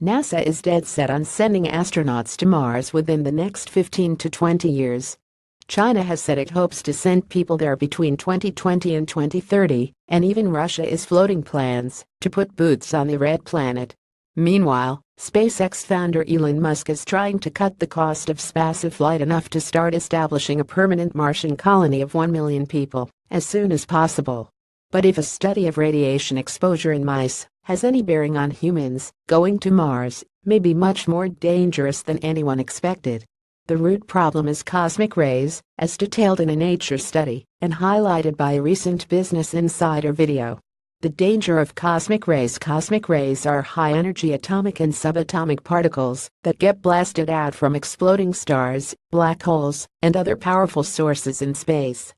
NASA is dead set on sending astronauts to Mars within the next 15 to 20 years. China has said it hopes to send people there between 2020 and 2030, and even Russia is floating plans to put boots on the red planet. Meanwhile, SpaceX founder Elon Musk is trying to cut the cost of spaceflight enough to start establishing a permanent Martian colony of 1 million people as soon as possible. But if a study of radiation exposure in mice has any bearing on humans, going to Mars may be much more dangerous than anyone expected. The root problem is cosmic rays, as detailed in a Nature study and highlighted by a recent Business Insider video. The danger of cosmic rays. Cosmic rays are high-energy atomic and subatomic particles that get blasted out from exploding stars, black holes, and other powerful sources in space.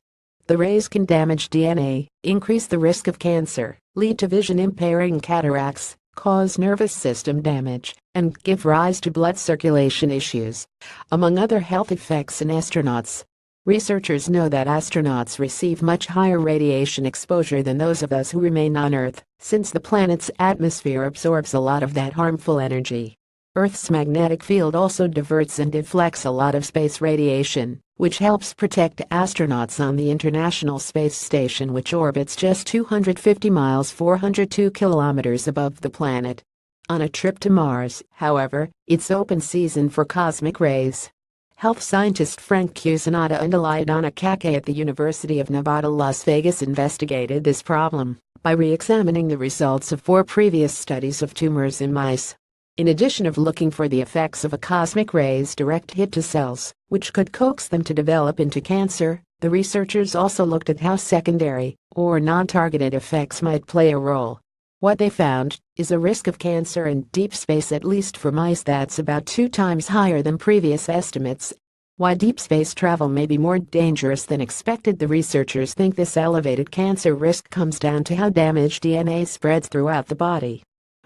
The rays can damage DNA, increase the risk of cancer, lead to vision-impairing cataracts, cause nervous system damage, and give rise to blood circulation issues, among other health effects in astronauts. Researchers know that astronauts receive much higher radiation exposure than those of us who remain on Earth, since the planet's atmosphere absorbs a lot of that harmful energy. Earth's magnetic field also diverts and deflects a lot of space radiation, which helps protect astronauts on the International Space Station, which orbits just 250 miles (402 kilometers) above the planet. On a trip to Mars, however, it's open season for cosmic rays. Health scientist Frank Cusinata and Eliadonna Kake at the University of Nevada, Las Vegas investigated this problem by re-examining the results of 4 previous studies of tumors in mice. In addition of looking for the effects of a cosmic ray's direct hit to cells, which could coax them to develop into cancer, the researchers also looked at how secondary or non-targeted effects might play a role. What they found is a risk of cancer in deep space, at least for mice, that's about 2 times higher than previous estimates. Why deep space travel may be more dangerous than expected. The researchers think this elevated cancer risk comes down to how damaged DNA spreads throughout the body.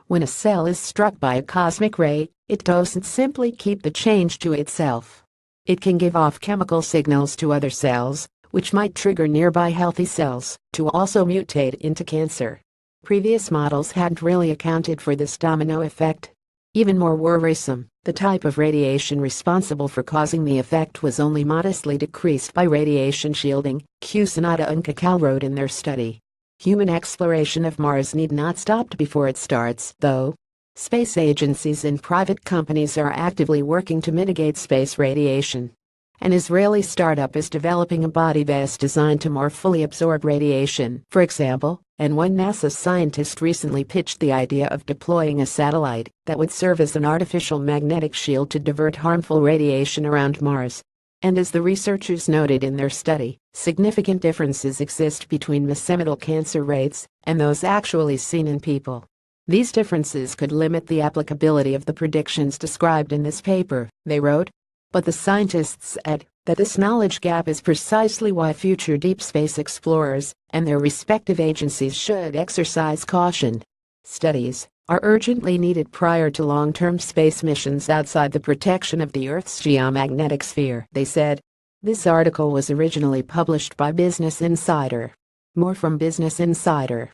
When a cell is struck by a cosmic ray, it doesn't simply keep the change to itself. It can give off chemical signals to other cells, which might trigger nearby healthy cells to also mutate into cancer. Previous models hadn't really accounted for this domino effect. Even more worrisome, the type of radiation responsible for causing the effect was only modestly decreased by radiation shielding, Cusinata and Kake wrote in their study. Human exploration of Mars need not stop before it starts, though. Space agencies and private companies are actively working to mitigate space radiation. An Israeli startup is developing a body vest designed to more fully absorb radiation, for example, and one NASA scientist recently pitched the idea of deploying a satellite that would serve as an artificial magnetic shield to divert harmful radiation around Mars. And as the researchers noted in their study, significant differences exist between mesenchymal cancer rates and those actually seen in people. These differences could limit the applicability of the predictions described in this paper, they wrote. But the scientists add that this knowledge gap is precisely why future deep space explorers and their respective agencies should exercise caution. Studies are urgently needed prior to long-term space missions outside the protection of the Earth's geomagnetic sphere, they said. This article was originally published by Business Insider. More from Business Insider.